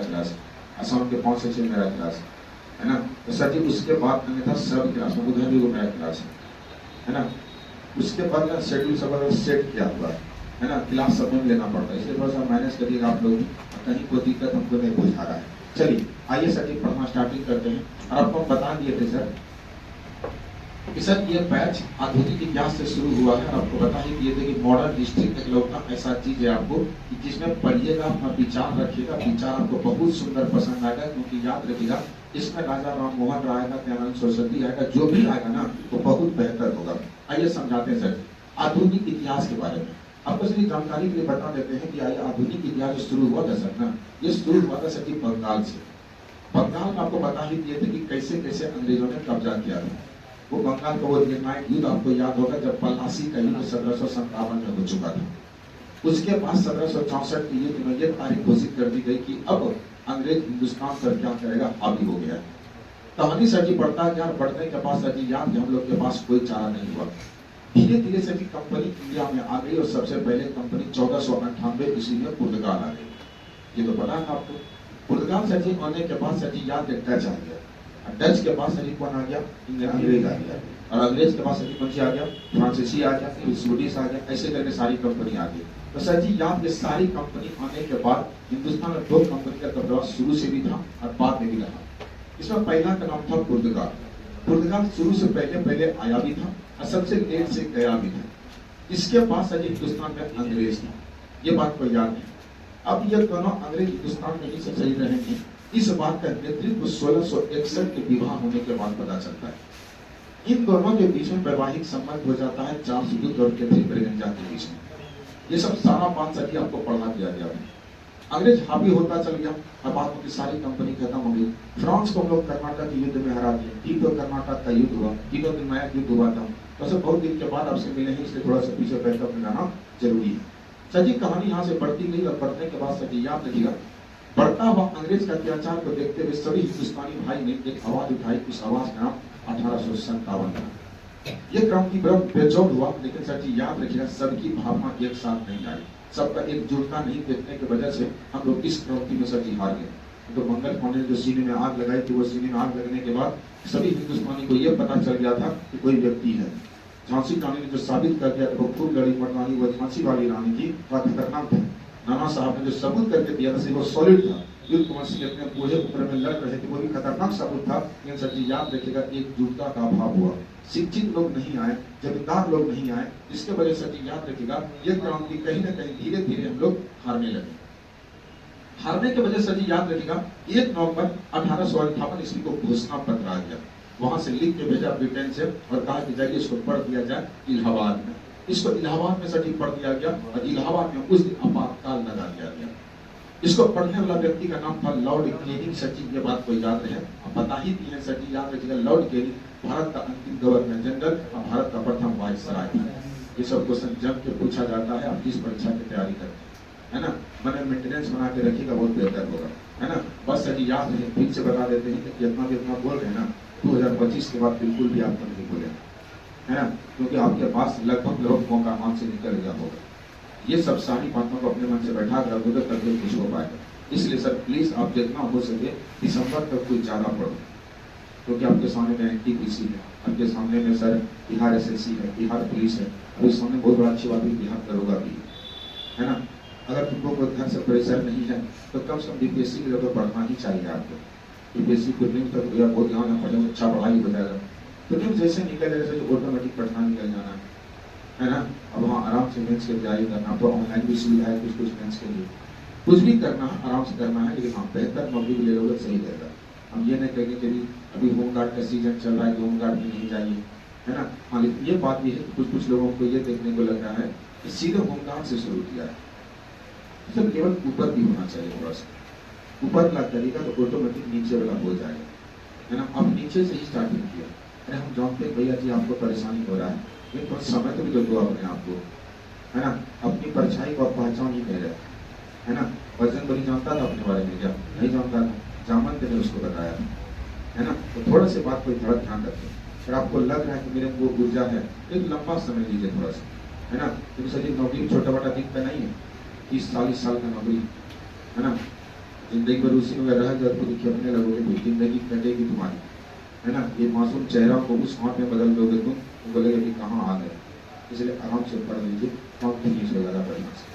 Class, Assam के 5 से 6 मेरा क्लास है ना। तो सर जी उसके बाद अन्यथा सब क्लास में उधर भी वो मेरा क्लास है ना। उसके बाद ना शेड्यूल सब अगर सेट किया हुआ है ना, क्लास सब में लेना पड़ता है, इसलिए थोड़ा सा मैनेज करिएगा आप लोग, कहीं कोई दिक्कत हमको नहीं बुझा रहा है। चलिए आइए सर जी पढ़ना स्टार्टिंग करते हैं। और आपको बता दिए थे सर कि सर ये बैच आधुनिक इतिहास से शुरू हुआ है। और आपको बता ही दिए थे कि मॉडर्न हिस्ट्री इकलौता ऐसा चीज है आपको कि जिसमें पढ़िएगा, अपना विचार रखिएगा, विचार आपको बहुत सुंदर पसंद आएगा। क्योंकि याद रखिएगा इसमें राजा राम मोहन राय का, दयानंद सरस्वती आएगा, जो भी आएगा ना वो बहुत बेहतर होगा। आइए समझाते हैं सर आधुनिक इतिहास के बारे में। आपको सर जानकारी के लिए बता देते हैं कि आइए आधुनिक इतिहास जो शुरू हुआ था सर ना, ये शुरू हुआ था सर जी बंगाल से। बंगाल में आपको बता ही दिए थे कि कैसे कैसे अंग्रेजों ने कब्जा किया था। वो बंगाल का वो निर्णायक युद्ध आपको याद होगा जब पलासी का युद्ध 1757 में हो चुका था। उसके बाद 1764 के युद्ध में यह तारीख घोषित कर दी गई कि अब अंग्रेज हिंदुस्तान पर क्या करेगा, हावी हो गया। कहानी सर जी बढ़ता गया, बढ़ने के बाद सर जी याद हम लोग के पास कोई चारा नहीं हुआ। धीरे धीरे सर जी कंपनी इंडिया में आ गई और सबसे पहले कंपनी 1498 ईस्वी में पुर्तगाल आ गई। ये तो पता है आपको। पुर्तगाल सर जी आने के बाद सर जी याद डच आ गया। डच के पास सर जी कौन आ गया, अंग्रेज आ गया। और अंग्रेज के पास सर जी कौन सी आ गया, फ्रांसीसी आ गया, फिर स्वीडिश आ गया, ऐसे करके सारी कंपनी आ गई। तो सर जी याद ये सारी कंपनी आने के बाद हिंदुस्तान में 2 कंपनी का कब्जा शुरू से भी था और बाद में भी रहा। इसमें पहला का नाम था पुर्तगाल। पुर्तगाल शुरू से पहले आया भी था और सबसे लेट से गया भी था। इसके बाद सर जी हिंदुस्तान में अंग्रेज था, ये बात को याद है। अब ये दोनों अंग्रेज हिंदुस्तान में ही से चली रहेंगे। इस बात का नेतृत्व 1661 के विवाह होने के बाद पता चलता है। इन दोनों के बीच में वैवाहिक संबंध हो जाता है चार्ल्स ड्यूक और कैथरीन ब्रेगेंजा के बीच में। ये सब सारा बात सर जी आपको पढ़ा दिया गया है। अंग्रेज हावी होता चल गया और बाद में सारी कंपनी खत्म हो गई। फ्रांस को हम लोग कर्नाटक युद्ध में हरा दिए। तीनों कर्नाटक का युद्ध हुआ, तीनों दिन में युद्ध हुआ था। तो सब बहुत दिन के बाद आपसे मिले हैं, इसलिए थोड़ा सा पीछे बैकअप में जाना जरूरी है। सर जी कहानी यहाँ से बढ़ती गई और बढ़ने के बाद सर जी याद रखिएगा बढ़ता हुआ अंग्रेज का अत्याचार को देखते हुए सभी हिंदुस्तानी भाई ने एक आवाज उठाई। इस आवाज का नाम 1857 था। ये क्रांति बड़ा बेजोड़ हुआ, लेकिन सर जी याद रखिएगा सबकी भावना एक साथ नहीं आई। सबका एकजुटता नहीं देखने की वजह से हम लोग इस क्रांति में सर जी हार गए। तो मंगल पांडे ने जो सीने में आग लगाई थी, वो सीने में आग लगने के बाद सभी हिंदुस्तानी को यह पता चल गया था कि कोई व्यक्ति है। झांसी रानी ने जो साबित कर दिया था वो खूब लड़ी मर्दानी, वो झांसी वाली रानी थी, वह खतरनाक था। नाना साहब ने जो सबूत करके दिया था वो सॉलिड था। युद्ध कुमार सिंह अपने बूढ़े उम्र में लड़ रहे थे, वो भी खतरनाक सबूत था। लेकिन सर जी याद रखिएगा एकजुटता का अभाव हुआ। शिक्षित लोग नहीं आए, जमींदार लोग नहीं आए, इसके वजह से जी याद रखिएगा ये क्रांति कहीं ना कहीं धीरे धीरे हम लोग हारने लगे। हारने की वजह से जी याद रखिएगा 1 नवंबर 1858 ईस्वी को घोषणा पत्र आ गया। वहां से लिख के भेजा ब्रिटेन से और कहा कि जाइए इसको पढ़ दिया जाए इलाहाबाद में। इसको इलाहाबाद में सर जी पढ़ दिया गया और इलाहाबाद में उस दिन आपातकाल लगा दिया गया। इसको पढ़ने वाला व्यक्ति का नाम था लॉर्ड कैनिंग। सर जी ये बात को याद रहे, बता ही दी है सर जी याद रखिएगा। लॉर्ड कैनिंग भारत का अंतिम गवर्नर जनरल और भारत का प्रथम वायसराय था। ये सब क्वेश्चन जम के पूछा जाता है, आप जिस परीक्षा की तैयारी करते हैं, है ना। मैंने मेंटेनेंस बना के रखिएगा, बहुत बेहतर होगा, है ना। बस सर जी याद रहे, फिर से बता देते हैं कि जितना भी इतना बोल रहे हैं ना, 2025 के बाद बिल्कुल भी आपको नहीं बोले, है ना। क्योंकि आपके पास लगभग मौका हाथ से निकल गया होगा। ये सब सारी बातों को अपने मन से बैठा कर रखोगे तभी कुछ हो पाएगा। इसलिए सर प्लीज आप जितना हो सके दिसंबर तक कुछ ज्यादा पढ़ो। क्योंकि आपके सामने में एनटीपीसी है, आपके सामने में सर बिहार एसएससी है, बिहार पुलिस है, अभी सामने बहुत बड़ा अच्छी बात है बिहार दरोगा भी है ना। अगर तुमको कोई घर से प्रेशर नहीं है तो कम से कम बीपीएससी के लिए तो पढ़ना ही चाहिए आपको। बीपीएससी को नहीं तक भैया बहुत ध्यान है, पढ़े अच्छा पढ़ाई हो जाएगा। तो तुम जैसे निकल जाएगा जो ऑटोमेटिक पढ़ना निकल जाना है ना। अब वहाँ आराम से मेंस की तैयारी करना, तो ऑनलाइन भी सुविधा है कुछ मेंस के लिए, कुछ भी करना है आराम से करना है। लेकिन हाँ बेहतर नौकरी भी ले लोगे सही रहेगा। हम ये नहीं कहेंगे कि अभी होमगार्ड का सीजन चल रहा है तो होमगार्ड में नहीं जाइए, है ना। हाँ लेकिन ये बात भी है कि कुछ लोगों को ये देखने को लग रहा है कि सीधे होमगार्ड से शुरू किया है। सब केवल ऊपर भी होना चाहिए, थोड़ा सा ऊपर ला करेगा तो ऑटोमेटिक नीचे वाला हो जाएगा, है ना। अब नीचे से ही स्टार्टिंग किया। अरे हम जानते हैं भैया जी आपको परेशानी हो रहा है, लेकिन थोड़ा समय तो भी दो अपने आप को, है ना। अपनी परछाई को आप पहचान ही नहीं रहे, है ना। वजन बड़ी जानता था अपने बारे में क्या नहीं जानता था, जामन ने उसको बताया था, है ना। तो थोड़ा सी बात को थोड़ा ध्यान रखें। अगर आपको लग रहा है कि मेरे वो ऊर्जा है, एक लंबा समय लीजिए थोड़ा सा, है ना। क्योंकि सर नौकरी छोटा बड़ा दिखता नहीं है, 30-40 साल का नौकरी, है ना। जिंदगी भर उसी में रह जब तो देखिए अपने लगोगे तो जिंदगी कटेगी तुम्हारी, है ना। ये मासूम चेहरा को उस हाथ में बदल दोगे तुम, बोलेगा कि कहाँ आ गए। इसलिए आराम से पढ़ लीजिए, कॉन्फिडेंस वगैरह बढ़िया से।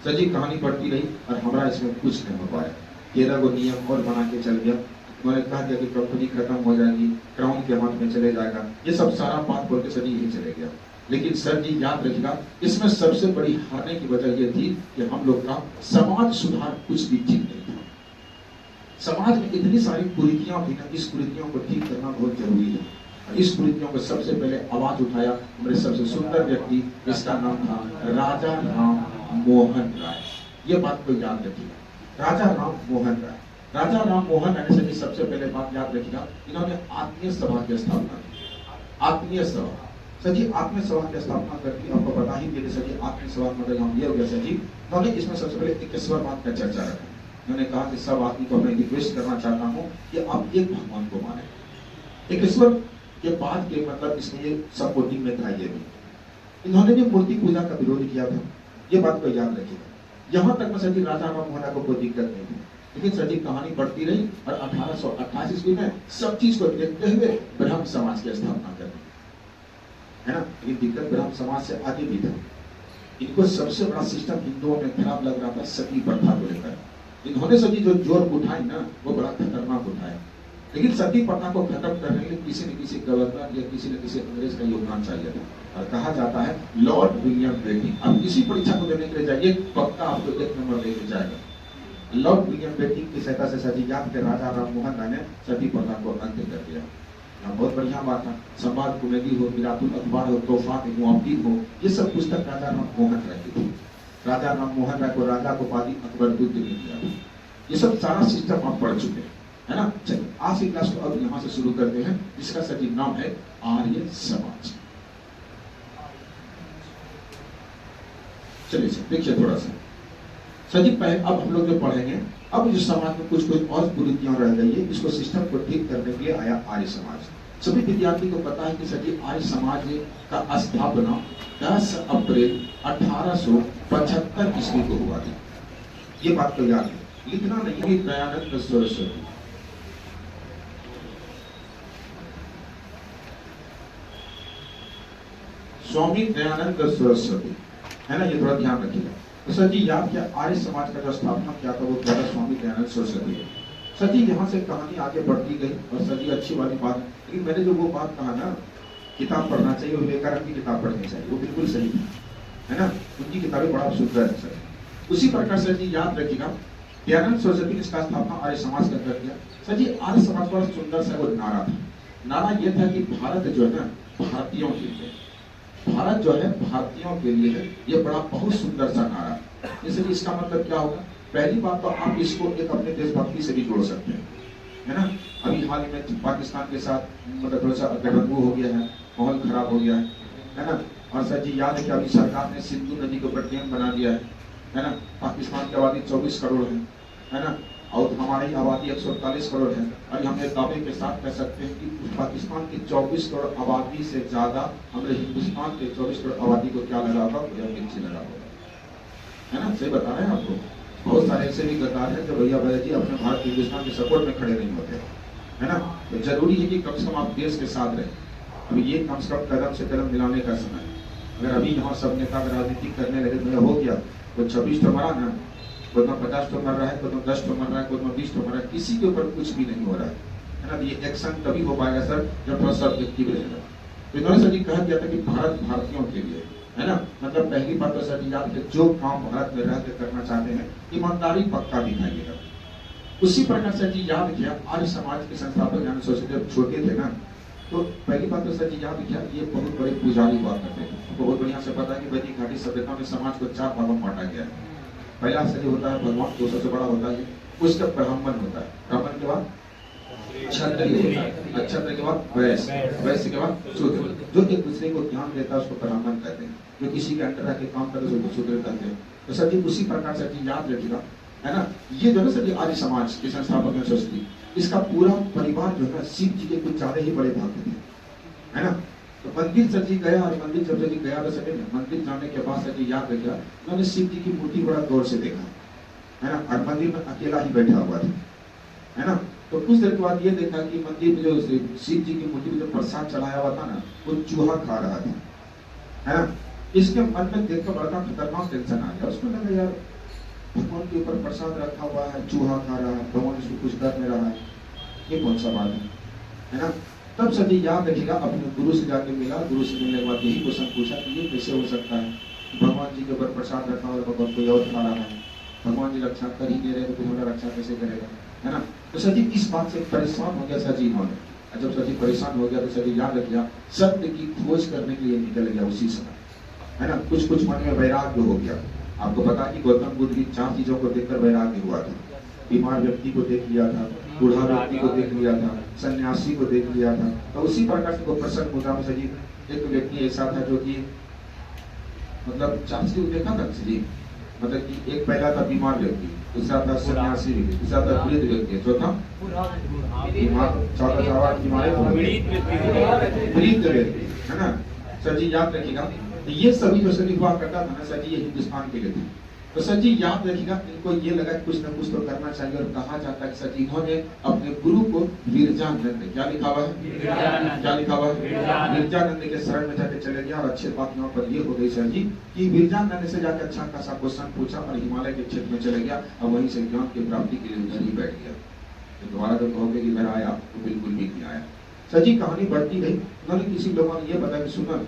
सर जी कहानी बढ़ती रही और हमारा इसमें कुछ नहीं हो पाया। 13 को नियम और बना के चल गया। उन्होंने कहा दिया कि कंपनी खत्म हो जाएगी, क्राउन के हाथ में चले जाएगा, ये सब सारा बात बोल के सर जी यही चले गया। लेकिन सर जी याद रखिएगा, इसमें सबसे बड़ी हारने की वजह यह थी कि हम लोग का समाज सुधार कुछ भी ठीक नहीं था। समाज में इतनी सारी कुरीतियां थी ना, इस कुरीतियों को ठीक करना बहुत जरूरी है। और इस कुरीतियों को सबसे पहले आवाज उठाया हमारे सबसे सुंदर व्यक्ति, जिसका नाम था राजा राम मोहन राय। ये बात को याद रखिएगा, राजा राम मोहन राय। राजा राम मोहन राय से सबसे पहले बात याद रखिएगा, इन्होंने आत्मीय सभा की स्थापना की। आत्मीय सभा, सर जी आत्मीय सभा की स्थापना करके आपको बता ही दिया सर जी आत्मीय सभा मतलब हम ये हो गया सर जी। उन्होंने इसमें सबसे पहले ईश्वरवाद का चर्चा रखा। उन्होंने कहा कि सब आदमी को मैं रिक्वेस्ट करना चाहता हूँ कि आप एक भगवान को माने। एक ईश्वर के बाद के मतलब इसमें ये सपोर्टिंग में था। ये भी इन्होंने भी मूर्ति पूजा का विरोध किया था, ये बात को याद रखिएगा। यहाँ तक में सर जी राजा राम मोहन को कोई दिक्कत नहीं थी। लेकिन सर जी कहानी बढ़ती रही और 1828 ईस्वी में सब चीज को देखते हुए ब्रह्म समाज की स्थापना कर दी, है ना। लेकिन दिक्कत ब्रह्म समाज से आगे भी था। इनको सबसे बड़ा सिस्टम हिंदुओं में खराब लग रहा था सती प्रथा को लेकर। इन्होंने सभी जो जोर उठाई ना वो बड़ा खतरनाक उठाया। लेकिन सती प्रथा को खत्म करने के लिए किसी न किसी गवर्नर या किसी न किसी अंग्रेज का योगदान चाहिए था। और कहा जाता है लॉर्ड विलियम बेटिंग, अब किसी परीक्षा को देने के लिए जाइए पक्का आपको 1 नंबर लेके जाएगा। लॉर्ड विलियम बेटिंग की सहायता से सती याद के राजा राम मोहन राय ने सती प्रथा को अंत कर दिया। बहुत बढ़िया बात है। संवाद कॉमेडी हो, मिरातुल अखबार हो, तोहफात मुआवतीन हो, ये सब पुस्तक राजा राम मोहन राय की थी। राजा राम मोहन राय को राजा को उपाधि अकबरुद्दीन ने दिया था। ये सब सारा सिस्टम आप पढ़ चुके हैं, है ना। चलिए आज की क्लास को अब यहाँ से शुरू करते हैं, जिसका सही नाम है आर्य समाज। चलिए देखिए थोड़ा सा सजी पहले अब हम लोग जो पढ़ेंगे, अब जो समाज में कुछ कुछ और कुरीतियां रह गई है, इसको सिस्टम को ठीक करने के लिए आया आर्य समाज। सभी विद्यार्थी को पता है कि सजी आर्य समाज का स्थापना 10 अप्रैल 1875 ईस्वी को हुआ था। ये बात तो याद है, लिखना नहीं है। दयानंद सरस्वती, स्वामी दयानंद सरस्वती, है ना। ये थोड़ा ध्यान रखिएगा। तो सर जी याद किया आर्य समाज का जो स्थापना किया था वो था स्वामी दयानंद सरस्वती है। सर जी यहाँ से कहानी आगे बढ़ती गई और सर जी अच्छी वाली बात, लेकिन मैंने जो वो बात कहा ना किताब पढ़ना चाहिए, विवेकानंद की किताब पढ़नी चाहिए, वो बिल्कुल सही है ना। उनकी किताबें बड़ा सुंदर है सर। उसी प्रकार सर जी याद रखिएगा दयानंद सरस्वती ने इसका स्थापना आर्य समाज का कर दिया। सर जी आर्य समाज का सुंदर सा वो नारा था। नारा ये था कि भारत जो है ना भारतीयों के लिए, भारत जो है भारतीयों के लिए है। ये बड़ा बहुत सुंदर सा नारा। इसलिए इसका मतलब क्या होगा, पहली बात तो आप इसको एक अपने देशभक्ति से भी जोड़ सकते हैं, है ना। अभी हाल ही में पाकिस्तान के साथ मतलब थोड़ा सा गड़बड़ हो गया है, माहौल खराब हो गया है ना। और सर जी याद है कि अभी सरकार ने सिंधु नदी के ऊपर डैम बना दिया है ना। पाकिस्तान की आबादी 24 करोड़ है ना, और हमारी आबादी 148 करोड़ है। और हम एक दावे के साथ कह सकते हैं कि पाकिस्तान की 24 करोड़ आबादी से ज्यादा हमारे हिंदुस्तान के 24 करोड़ आबादी को क्या लगा होगा, मिर्ची लगा होगा, है ना। सही बता रहे हैं आपको। बहुत सारे ऐसे भी गद्दार हैं जो भैया जी अपने भारत हिंदुस्तान के सपोर्ट में खड़े नहीं होते, है ना। तो जरूरी है कि कम से कम आप देश के साथ रहें। अभी ये कम से कम कदम से कदम मिलाने का समय। अगर अभी यहाँ सब नेता राजनीति करने लगे तो हो गया, तो 26 तो मरा ना, कोई 50 तो मर रहा है, कोई 10 तो मर रहा है, कोई 20 तो मर रहा है, किसी के ऊपर कुछ भी नहीं हो रहा है ना। ये एक्शन तभी हो पाएगा सर जब थोड़ा सा ऑब्जेक्टिव रहेगा। तो इन्होंने सर कहा गया था कि भारत भारतीयों के लिए, है ना। मतलब पहली बात तो सर याद है जो काम भारत में रह कर करना चाहते हैं ईमानदारी पक्का दिखाइएगा। उसी प्रकार से जी याद किया आर्य समाज के संस्थापक ज्ञान सरस्वती जब छोटे थे ना, तो पहली बात तो सर जी याद किया ये बहुत बड़े पुजारी हुआ करते थे। तो बहुत बढ़िया से पता है कि वैदिक घाटी सभ्यता में समाज को 4 भागों में बांटा गया है। पहला सर होता है भगवान, जो सबसे बड़ा होता है उसका ब्राह्मण होता है, ब्राह्मण के बाद क्षत्रिय होता है, क्षत्रिय के बाद वैश्य, वैश्य के बाद शूद्र। जो एक दूसरे को ज्ञान देता है उसको ब्राह्मण कहते हैं, जो किसी के अंडर आके काम करे उसको शूद्र कहते हैं। तो सर जी उसी प्रकार से याद रखिएगा, है ना। ये जो है सर आर्य समाज के संस्थापक हैं सरस्वती, इसका पूरा परिवार जो है शिव जी के कुछ ज्यादा ही बड़े भक्त थे, है ना। तो मंदिर सर जी गया और मंदिर जब जी गया तो सर मंदिर जाने के बाद सर जी याद रखिएगा उन्होंने शिव जी की मूर्ति बड़ा गौर से देखा, है ना, और मंदिर में अकेला ही बैठा हुआ था, है ना। तो कुछ देर के बाद ये देखा कि मंदिर में जो शिव जी की मूर्ति में जो प्रसाद चढ़ाया हुआ था ना, वो चूहा खा रहा था, है ना। इसके मन में देखकर बड़ा खतरनाक टेंशन आ गया। उसको लगा यार भगवान के ऊपर प्रसाद रखा हुआ है, चूहा खा रहा है, भगवान इसको कुछ कर नहीं रहा है, ये कौन सा बात है ना। तब सजी याद रखिएगा, अपने गुरु से जाके मिला, गुरु से मिलने के बाद यही क्वेश्चन पूछा कि ये कैसे हो सकता है, भगवान जी के ऊपर प्रसाद रखा हुआ है, भगवान कोई और खा रहा है, भगवान जी रक्षा कर ही नहीं रहे तो तुम्हारा रक्षा कैसे करेगा, है ना। तो सजी इस बात से परेशान हो गया सजी इन्होंने। जब सजी परेशान हो गया तो सजी याद रखिया सत्य की खोज करने के लिए निकल गया उसी समय, है ना। कुछ कुछ मन में वैराग्य हो गया। आपको पता कि गौतम बुद्ध की 4 चीजों को देखकर वैराग्य हुआ था। बीमार व्यक्ति को देख लिया था, बूढ़ा व्यक्ति को देख लिया था, सन्यासी को देख लिया था। तो उसी प्रकार से प्रसन्न मुद्रा में सजी एक व्यक्ति ऐसा था जो कि मतलब 4 चीज देखा था सजी, मतलब कि एक पहला था बीमार व्यक्ति, दूसरा था सन्यासी व्यक्ति, तीसरा था वृद्ध व्यक्ति, चौथा वृद्ध व्यक्ति, है ना। सर जी याद रखिएगा, ये सभी जो सभी हुआ करता था ना सर जी, ये हिंदुस्तान के लिए थे। तो सर जी याद रखिएगा, इनको ये लगा कुछ ना कुछ तो करना चाहिए, और कहा जाता है सर जी इन्होंने अपने गुरु को विरजानंद, क्या लिखा हुआ है, क्या लिखा हुआ है, विरजानंद के शरण में जाके चले गया। और अच्छी बात यहाँ पर ये हो गई सर जी कि विरजानंद से जाकर अच्छा खासा क्वेश्चन पूछा और हिमालय के क्षेत्र में चले गया, और वहीं से ज्ञान की प्राप्ति के लिए उधर ही बैठ गया। तो दोबारा जब कहोगे कि मेरा आया, तो बिल्कुल भी नहीं आया। सर जी कहानी बढ़ती गई। उन्होंने किसी लोगों ने ये बताया कि सुना,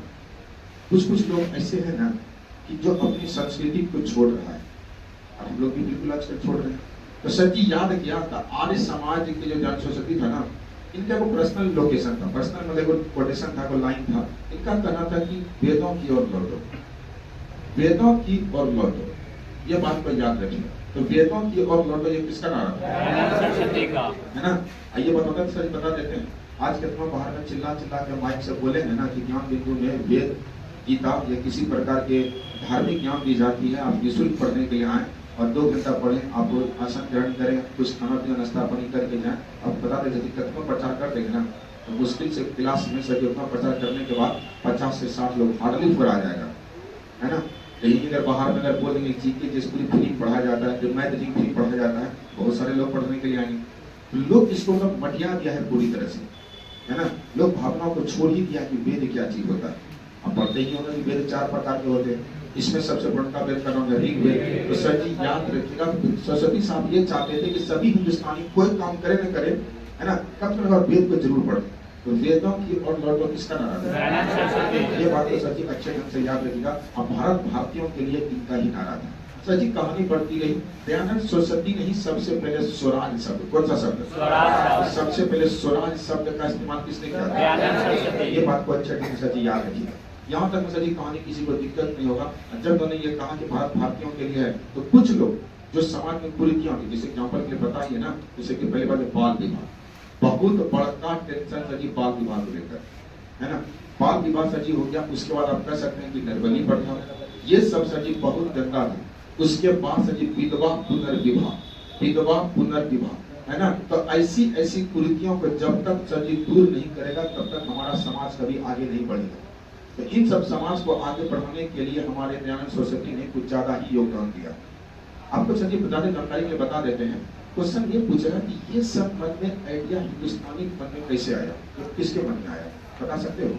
कुछ कुछ लोग ऐसे हैं ना कि जो अपनी संस्कृति को छोड़ रहा है, और हम लोग भी बिल्कुल आजकल छोड़ रहे हैं। तो सर जी याद किया था आर्य समाज के जो जन सोसाइटी था ना, इनका वो पर्सनल लोकेशन था, पर्सनल मतलब कोटेशन था, वो लाइन था। इनका कहना था कि वेदों की ओर लौटो, वेदों की ओर लौटो, ये बात को याद रखिए। तो वेदों की ओर लौटो, ये किसका नारा है ना। आइए बता देते हैं, आज कितना बाहर में चिल्ला चिल्ला के माइक से बोले हैं ना कि ज्ञान बिंदु में वेद, गीता या किसी प्रकार के धार्मिक ज्ञान दी जाती है, आप निःशुल्क पढ़ने के लिए आए और 2 घंटा पढ़ें, आप आसन ग्रहण करें, कुछ खाना पीना नाश्ता पानी करके जाएं। अब बता दें यदि कितना प्रचार कर देंगे ना, तो मुश्किल से क्लास में से उतना प्रचार करने के बाद 50 से 60 लोग हार्डली ऊपर आ जाएगा, है ना। यही अगर बाहर में अगर बोल देंगे जीके जिस पूरी फ्री पढ़ाया जाता है, जो मैथ जी फ्री पढ़ाया जाता है, बहुत सारे लोग पढ़ने के लिए आएंगे। तो लोग इसको मतलब मटिया दिया है पूरी तरह से, है ना। लोग भावनाओं को छोड़ ही दिया कि वेद क्या चीज होता है। अब पढ़ते ही होंगे कि वेद 4 प्रकार के होते हैं, इसमें सबसे बड़ा वेद का नाम है ऋग्वेद। तो सर जी याद रखिएगा, सरस्वती साहब ये चाहते थे कि सभी हिंदुस्तानी कोई काम करे न करे, है ना, कब तक वेद को जरूर पढ़े। तो वेदों की और लौटो किसका नारा था, ये बात तो सर जी अच्छे ढंग से याद रखिएगा। अब भारत भारतीयों के लिए इनका ही नारा था। सर जी कहानी बढ़ती गई। दयानंद सरस्वती ने ही सबसे पहले स्वराज शब्द, कौन सा शब्द, सबसे पहले स्वराज शब्द का इस्तेमाल किसने किया, ये बात को अच्छे ढंग से सर जी याद रखिएगा। यहाँ तक सर जी कहानी किसी को दिक्कत नहीं होगा। जब उन्होंने ये कहा कि भारत भारतीयों के लिए है, तो कुछ लोग जो समाज में कुरीतियां होती, जैसे एग्जाम्पल के लिए बताइए ना, जैसे कि पहले बात बाल विवाह, बहुत बड़ा टेंशन सर जी बाल विवाह को लेकर, है ना। बाल विवाह सर जी हो गया, उसके बाद आप कह सकते हैं कि निर्बली प्रथा, ये सब सर जी बहुत गंदा था। उसके बाद सर जी विधवा पुनर्विवाह, विधवा पुनर्विवाह, है ना। तो ऐसी ऐसी कुरीतियों को जब तक सर जी दूर नहीं करेगा, तब तक हमारा समाज कभी आगे नहीं बढ़ेगा। तो इन सब समाज को आगे बढ़ाने के लिए हमारे दयानंद सरस्वती ने कुछ ज्यादा ही योगदान दिया। आपको सर जी बताने जानकारी में बता देते हैं। क्वेश्चन ये पूछा कि ये सब मन में आइडिया हिंदुस्तानी मन में कैसे आया, तो किसके मन में आया, बता सकते हो।